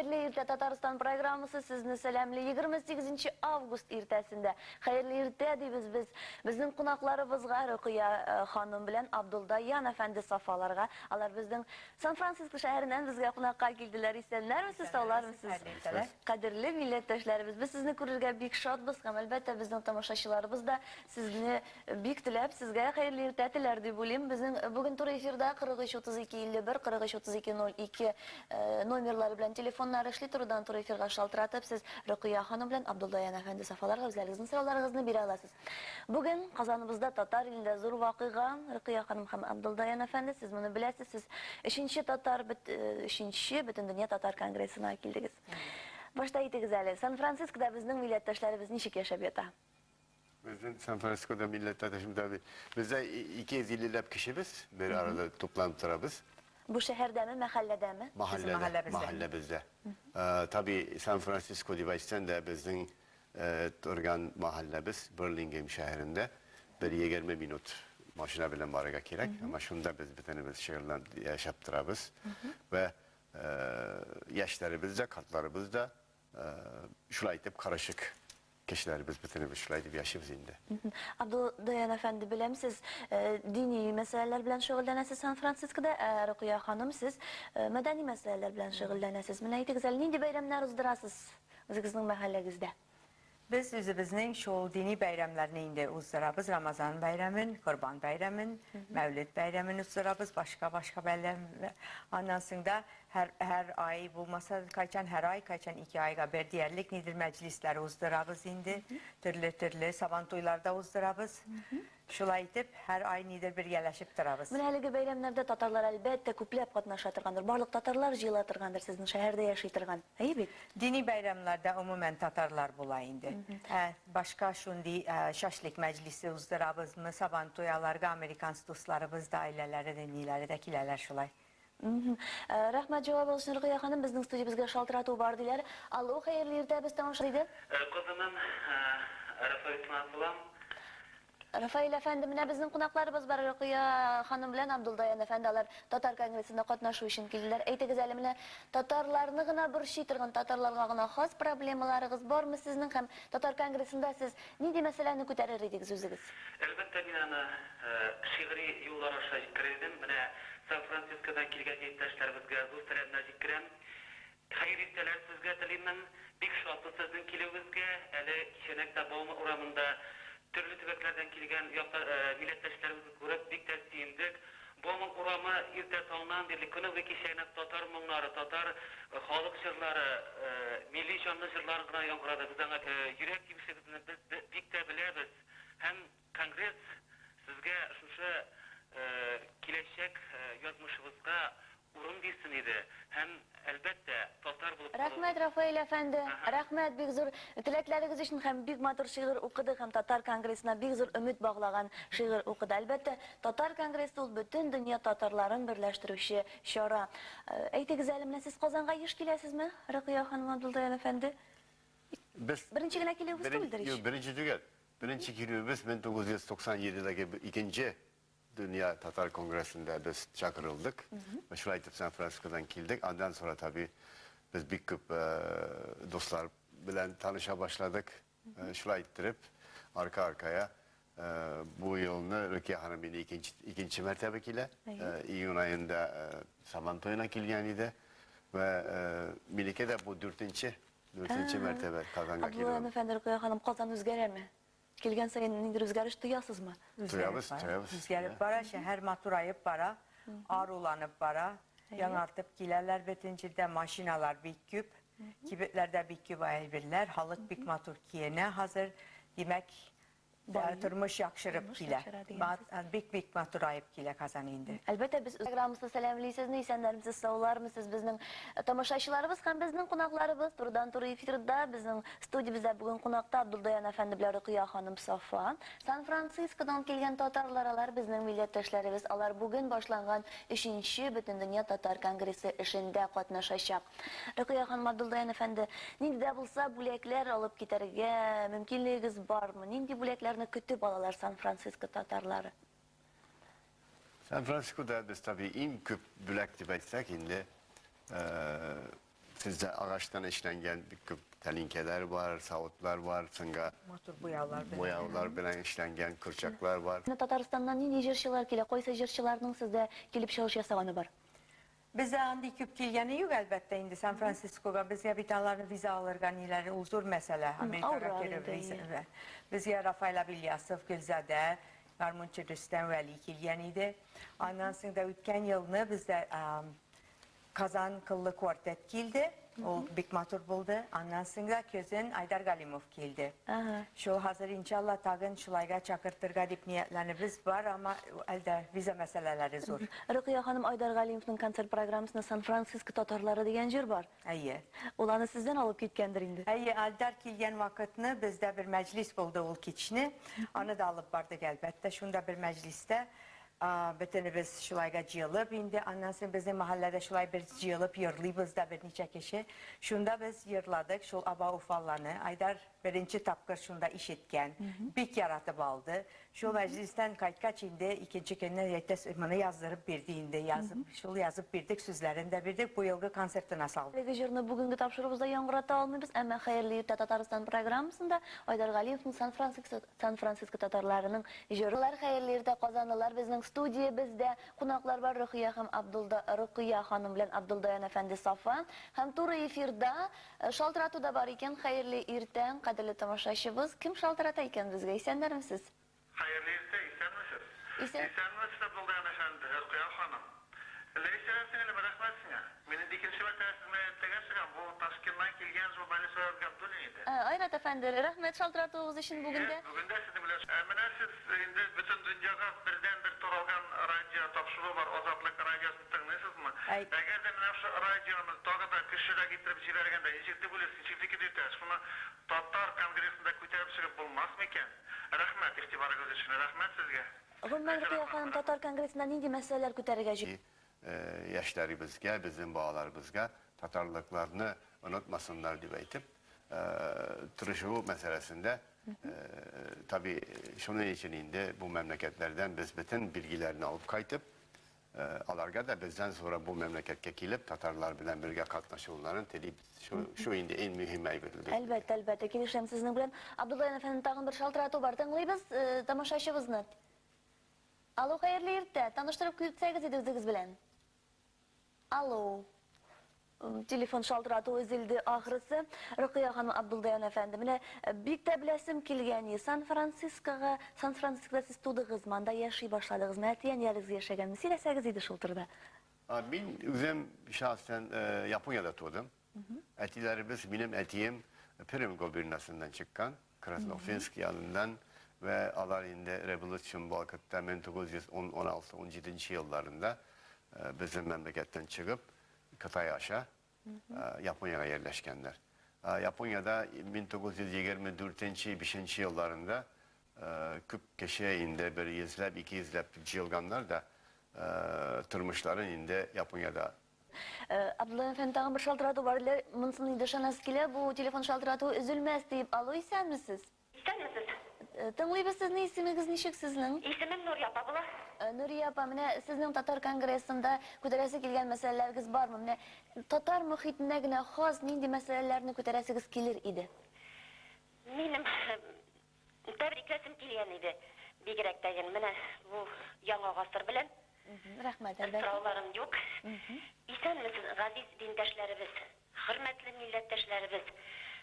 Hayırlı irte Tataristan programısı sizni selamlı 28 avgust irtesinde. Hayırlı irte deyimiz bizning qonaqlarımızga Ruqiya xanım bilen Abduldayan efendi safalarga. Alar bizning San Francisco şehrinden bizge qonaqqa keldiler. İsenlermisiz, sağlarmisiz? Qadirli milletdoshlarimiz, biz sizni ko'rishga bek shodmiz ham. Albatta bizning tomoshachilarimiz da sizni bek tilab, sizga hayırlı irte tilar deb o'ylayman. Bizning bugun tur efirda 43 32 51 43 32 02 nomerlari bilan telefonlar ishli turdan tur efirga shaltiratib, siz Ruqiya xonim bilan Abduldayan efendi safalarga o'zlaringizning savollaringizni bera olasiz. Bugun Qozonimizda Tatar elida zo'r voqea. Ruqiya xonim ham Abduldayan efendi, siz buni bilasiz. Siz 3-chi butun dunyo Tatar kongressine keldingiz. Boshda aytdingiz ali, San Fransiskoda bizning millatdoshlarimiz nechik yashab yota? Bizim San Francisco'da milletdaşım tabii. Bizde 250'lab kişimiz bir arada toplanıp turabız. Bu şehirde mi, mahallede mi? Mahalle bizde. Tabii San Francisco dibaysan da bizim turgan mahallemiz Burlingame şehrinde bir 20 minut maşına bilen baraga gerek. Ama şunda biz bir tanemiz şehirden yaşap turabız. Ve yaşlarımız da, kartlarımız da şulay etip karışık. Kişilerimiz bütün şulaydı bir yaşımız indi. Abduldayan efendi bilem siz dini meseleler bilen şugullanasiz San Francisco'da, Ruqiya hanım siz medeni meseleler bilen şugullanasiz. Mine aytı güzel, nindi bayramlar uzdurasız o'zingizning mahallangizda? Biz özümüzün şu dini bayramlarını indi uzdurabız. Ramazan bayramın, Kurban bayramın, Mevlid bayramın uzdurabız. Başka bayram. Ondan sonra her ay bulmasa kaçan her ay, kaçan 2 ayga bir diğerlik nidir meclisleri uzdurabız indi. Türlü sabantoylarda uzdurabız. Şulay edip her ay nidir bir yerleşip durabız. Mine haligi bayramlarda Tatarlar elbette ko'plab qatnashtirgandir. Barliq Tatarlar jiylatirgandir sizning shaharda yashaytirgan. Aybek. Dini bayramlarda umumen Tatarlar bulayındı. Başka şundi şaşlık meclisi uzdurabız mı, sabantoyalarga Amerikan dostlarımız da aileleri de nileri de kileler şulay. Rahmat javob olsun Ruqiya xonim, bizning studiyamizga shaltiratuv bordilar. Allo, xayrli erta, biz tomoshabin. Qizimim Rafael Ismatov. Rafael efendi, mine bizning qonaqlarimiz bor Ruqiya xonim bilan Abduldayan efendilar Tatar kongressida qatnashuv uchun keldilar. Aytdingiz ali, mine Tatarlarni gina bir shiytirgan, Tatarlarga gina xos problemalaringiz bormi sizning ham Tatar kongressida siz nima masalani ko'tarar edingiz o'zingiz? Albatta men ana shi'riy yo'llar orqali kirdim. Mine San Fransiskodan kelgan yurtdoshlarimizga zo'r salamlar yetkazim. Xayriyatlar sizga tilayman. Bek shodsiz sizning keluvingizga, hali Kishanakda Boma uramında türlü tübeklerden kelgan milletdoshlarimizni ko'rib bek tasdiyindik. Boma urama erta tongdan beri kuni va Kishanak Tatar munglari, Tatar xalq shirlari, milliy jonli shirlar bilan yonqiradi. Bizning yurak yumshagimizni biz bek bilamiz. Ham kongress sizga shuncha kelajak yozmishimizga urun bersin edi. Hem elbette Tatar bo'lib. Rahmat Rafael efendi. Rahmat bek zo'r tilaklaringiz uchun ham bek motor she'r o'qidi, ham Tatar kongressina bek zo'r umid bog'lagan she'r o'qidi. Albatta Tatar kongressi ul butun dunyo tatarlarini birlashtiruvchi shora. Aytingiz alimna, siz Qozonga yish kelasizmi? Ruqiya xonim, Abduldayan efendi. Biz Birinchigina kelisizmi bildirish? Yo'q, birinchi tugal. Birinchi keluvimiz 1997'dagi ikinci Dünya Tatar Kongresi'nde biz çakırıldık. Ve şuraya gidip San Francisco'dan geldik. Ondan sonra tabii biz bir küp dostlar bilen tanışa başladık. Şuraya gittirip arka arkaya bu yolunu Ruqiya Hanım beni ikinci mertebekiyle İyun ayında Sabantoy'una gelgeniydi. Ve Melike de bu dörtüncü mertebe Kazan'a geliyor. Abduldayan efendi, Ruqiya Hanım, Qozon o'zgarar mi? Kelgan sayin nidir o'zgarish duyasizmi? Tuyabız. Üzgerip bara, şehir maturayıp bara, arulanıp bara, yanartıp gilerler bitincide maşinalar bir küp, kibitlerde bir küp ayırırlar, halık bir matur kiyene hazır, demek turmuş yakşırıp gile. Bik matur ayıp gile kazan indi. Albatta biz Instagramımızda selamlaysiz, neysenlerimiz, sağlarmısınız bizning tomoshachilarimiz ham bizning qonaqlarimiz turdan tur efirda bizning studiyamizda bugun qonaqda Abduldayan efendi bilan Ruqiya xonim Safvan. San Fransiskodan kelgan tatarlar bizning millatdoshlarimiz, ular bugun boshlangan 3-chi butun dunyo Tatar kongressi ishida qatnashacak. Ruqiya xonim, Abduldayan efendi, nindi bo'lsa bo'laklar olib ketarga mumkinligingiz bormi? Nindi bo'laklarni kutib olalar San Fransisko tatarlari? San Francisco'da biz tabii en küp bülek dip etsek indi Sizde ağaçtan işlengen bir küp telinkeler var, savutlar var, sınga Motor boyavlar bilen. boyavlar bilen işlengen kırçaklar var. Татарстаннан нинди җырчылар килә? Кайсы җырчыларның сездә килеп чыгыш ясаганы бар? Bizde andi küp kilgeni yok elbette indi San Francisco'ga bizge bir tane vize alırgan ileri uzun mesele Amerika'ya avra girip indi, vize iyi. ve bizge Rafael Bilyasov Gülzade Garmunçu Rüstem Veli kilgeniydi. Ondan sonra da ötken yılını bizde Kazan Kıllı Kuartet kildi. O Big Motor buldu. Ondan sonra közün Aydar Galimov kildi. Aha. Şu hazır inşallah tagın şulayga çakırtırga dip niyetlerimiz var ama elde vize meseleleri zor. Рөкыя ханым Айдар Галимовның концерт программасында Сан-Франциско татарлары дигән җыр бар. İyi. Ул аны сездән алып киткәндер инде. Әйе, Aldar kilgen vakitini bizde bir meclis buldu ul keçini. Onu da alıp bardık elbette. Şunda bir mecliste bütün biz şulayga cıyılıp indi. Ondan sonra bizim mahallede şulay bir cıyılıp yırlıyız da bir neçe kişi. Şunda biz yırladık. Şul aba ufallanı. Aydar birinci tapkır şunda işitken. Bik yaratıp aldı. Şu meclisten kaç indi. İkinci günde yetes bunu yazdırıp birdiğinde yazıp. Şul yazıp birdik sözlerinde birdik. Bu yılgı konsertine saldık. Әлеге җырны бүгенге тапшырыбызда яңгырата алмыйбыз, әмма Хәерле иртә Татарстан программасында Айдар Галиевның Сан-Франциско татарларының җырлар Хәерле иртә Казанлылар безнең студия бездә кунаклар бар Рөкыя һәм Рөкыя ханым белән Абдулдаян әфәнде Сафа һәм туры эфирда шалтырату да бар икән. Хәерле иртә кадерле тамашачыбыз, кем шалтырата икән безгә? Исәннәрмесез? Hayırlı ise istenmişiz. İsen- İstenmişiz Abdullah Efendi, Erkuya Hanım. Leysen seni bırakmazsın ya. Benim dikilişi ve tersizmeye çıkan bu Taşkın'dan kilgen jurnalist ve Abdullah idi. Айрат әфәнде, рәхмәт шалтыратуыгыз өчен бүгенгә. Bugün de sizi biliyorsunuz. Mene siz şimdi bütün dünyada birden bir toralgan radyo topşuruğu var. Ozatlık radyosunu tanıyorsunuz mu? Ay. Eğer de mene şu radyonun toga da kışıra getirip jibergende, içikti biliyorsun, içikti diyorsunuz. Bunu Tatar Kongresinde kütüp çıkıp bulmaz mı iken? Rahmet ihtibarınız için, rahmet sizge. Гоммән Рөкыя ханым Татар конгрессында нинди мәсьәләләр күтәрергә җыйнагыз? Yaşlarımızga, bizim bağlarımızga Tatarlıklarını unutmasınlar diye aytıp tırışığı meselesinde tabii şunun için indi bu memleketlerden biz bütün bilgilerini alıp kaytıp alarga da bizden sonra bu memleketke kilip Tatarlar bilen birge katnaşılanların şu indi en mühim aybırlıdır. Әлбәттә, әлбәттә, килешәм сезнең белән. Абдулла әфәнде тагын бер шалтырату бар. Тыңлыйбыз тамашачыбызны. Алло, хәерле иртә. Таныштырып китсәгез иде үзегез белән. Алло. Телефон шалтырату өзелде ахрысы. Рөкыя ханым Абдулдаян әфәнде. Менә бик тә беләсем килгән. Сан-Францискога сез тудыгыз, манда яши башладыгыз. Мәтияньялыгыз яшәгәнме? Сөйләсәгез иде шул турыда. Ben özüm şahsen Japonya'da doğdum. Etilerimiz benim etiyim Prim gobernasından çıkan Krasnofinsk yanından ve alarında Revolution vakıtta 1916-17 yıllarında bizim memleketten çıkıp kıtaya aşağı Japonya'ya yerleşkenler. Japonya'da 1924-5 yıllarında küp keşeye indi bir yüzlep, iki yüzlep yılganlar da tırmışların indi Japonya'da. Абдулла әфәнде тагын бер шалтырату бар. Монсын инде ышанасы килә. Бу телефон шалтыратуы өзелмәс дип. Алло, исәнмесез? İstenmisiniz? Тыңлыйбыз сезнең исемегез ничек сезнең? İsmim Nur Yapa була. Нурия апа, менә сезнең татар конгрессында күтәрәсе килгән мәсьәләләрегез бармы? Менә татар мөхитенә генә хас нинди мәсьәләләрне күтәрәсегез килер иде? Benim tebriklesim kilgen idi. Bigirek degen mene bu yaңа гасыр белән Рәхмәт, әлбәттә. sıralarım yok. İstenmisiniz gaziz dindaşlarыбыз, hürmetli milletdaşlarыбыз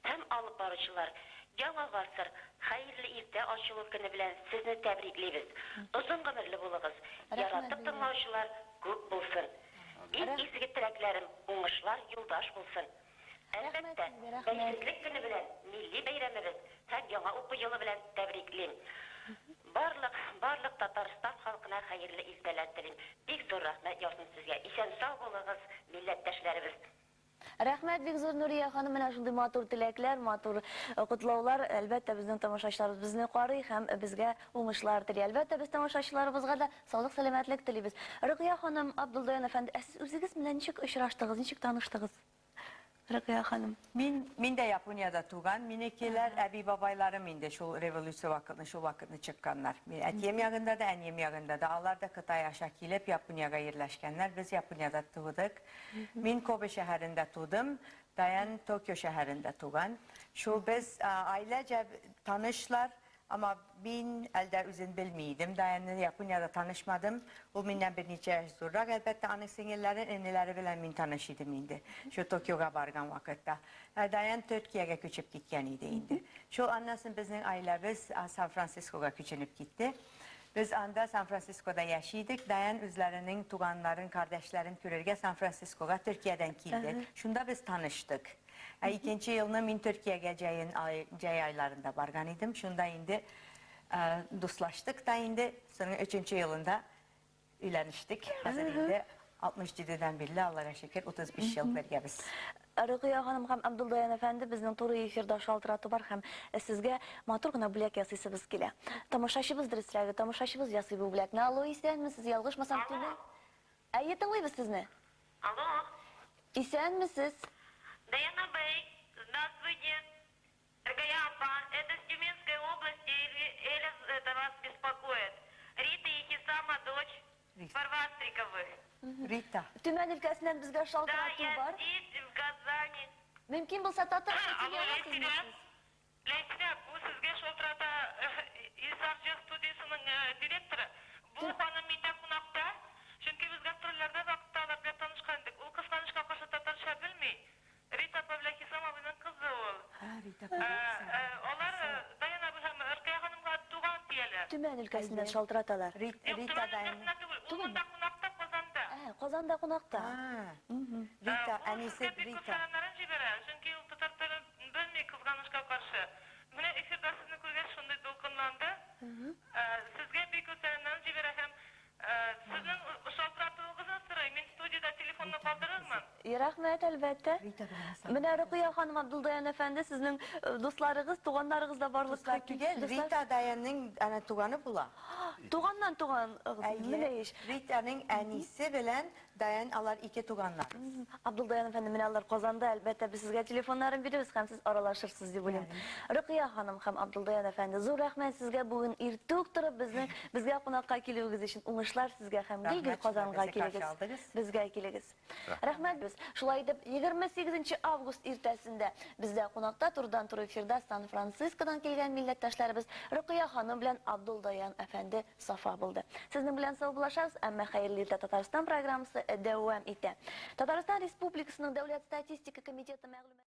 hem alıp barучылар. Яңа гасыр, hayırlı irte açılу көне белән сезне тәбриклибез. Озын гомерле булыгыз. Яратып тыңлаучылар күп булсын. Изге теләкләрем уңышлар юлдаш булсын. Әлбәттә, бәйсезлек көне белән милли бәйрәмебез һәм яңа уку елы белән тәбриклим. Барлык Татарстан халкына hayırlı иртәләр телим. Бик зур рәхмәт ясын сезгә. Исән сау булыгыз, милләттәшләребез. Рәхмәт бик зур Нурия ханым, менә шундый матур теләкләр, матур котлаулар. Әлбәттә, безнең тамашачыларыбыз безне карый һәм безгә уңышлар тели. Әлбәттә, без тамашачыларыбызга да саулык, сәламәтлек телибез. Рөкыя ханым, Абдулдаян әфәнде, сез үзегез белән ничек очраштыгыз, ничек таныштыгыз? Rıkıya Hanım. Min de Japonya'da tuğan. Minekiler abi babaylarım indi şu revolüsyon vakitini, şu vakitini çıkanlar. Etiyem yağında da, eniyem yağında da. Onlar da Kıtay aşağı kilip Japonya'ya yerleşkenler. Biz Japonya'da tuğduk. Min Kobe şehrinde tuğdum. Dayan Tokyo şəhərində tuğan. Şu biz ailəcə tanışlar. Ama ben elde üzün bilmiydim. Dayan'la Japonya'da tanışmadım. O benden bir neçə yaş sonra. Elbette anı singillerin enneleri bilen ben tanışıydım indi. Şu Tokyo'ya bargan vakitte. Dayan Türkiye'ye köçüp gitken idi indi. Şu annasın bizim ailemiz San Francisco'ya köçünüp gitti. Biz anda San Francisco'da yaşıyorduk. Dayan üzlerinin, tuğanların, kardeşlerin körürge San Francisco'ya Türkiye'den geldi. Şunda biz tanıştık. İkinci yılını ben Türkiye'ye cay aylarında bargan idim. Şunda indi dostlaştık da indi. Sonra üçüncü yılında üleniştik. Hazır indi 67'den beri Allah'a şükür 35 yıl birge biz. Rukiya Hanım hem Abduldayan Efendi bizning to'g'ri efirda şaltıratı var hem sizga motor g'ina bo'lak yasaysiz kela. Tomoshabimizdir sizlarga, tomoshabimiz yasay bu bo'lak. Nalo isanmisiz? Yolg'ishmasam tunda. Ay, tinglaymiz sizni. Алло, Isanmisiz? Даяна Бэй, здравствуйте. Дорогая апа, это с Тюменской области, Эля это вас беспокоит. Рита и Хисама, дочь Парвастриковых. Rita. Tuman ülkəsindən bizga Да, şaltıratı я var. здесь, в Казани. Mümkün bo'lsa tatar Алло, Ләйсә, bu sizге шылтырата Исаржы студиясының директоры. Бұл ханым менде қонақта. Чөнки біз гастрольләрдә вакытта алып танышкан идек. Ул кызганычка каршы татарча белми. Рита Павлахисамовның кызы ул. Ha Rita. Алар Даян абый һәм Рөкия ханымга туган тияләр. Tuman ülkəsindən şaltıratalar. Rita Dayan. Ул монда қонақта Казанда. Qozonda qonaqda. Rita, Ул Anise сезгә бик күп Rita. сәламнәрен җибәрә. Чөнки ул татар телен белми кызганычка каршы. Менә эфирдә сезне күргәч шундый дулкынланды. Сезгә бик күп сәламнәрен җибәрә һәм сезнең шалтыратуыгызны сорый. Мин студияда телефонны калдырырмын. Рәхмәт, әлбәттә. Rita bilen Менә Rukiya ханым, Abduldayan Efendi, sizning dostlarınız, tuğanlarınız da barlıkka. Tügel, Rita Dayan'ın ana tuğanı bula. Tuğandan tuğan, menə iş. Rita'nın enisi bilen Dayan alar iki tuğanlar. Abduldayan Efendi, menə alар Qozanda, əlbəttə biz sizə telefonların birimiz, həm siz aralaşırsınız deyə biləm. Rukiya xanım, həm Abduldayan Efendi, zor rəhmət sizə bugün irtük durub bizə qonaqqa keliyiniz üçün uğuşlar sizə həm gil Qozanğa keliniz. Bizə keliniz. Rəhmət biz. Şulay edib 28 avqust ertəsində bizdə qonaqda turdan tur efirdə San Fransiskodan kelgan millətdaşlarımız Rukiya xanım bilən Abduldayan Efendi Safa buldu. Sizin bilən sağ bulaşarız, əmmə xeyirli ildə Tataristan proqramısı devam etdi. Tataristan Respublikasının Dövlət Statistika Komiteti məlumat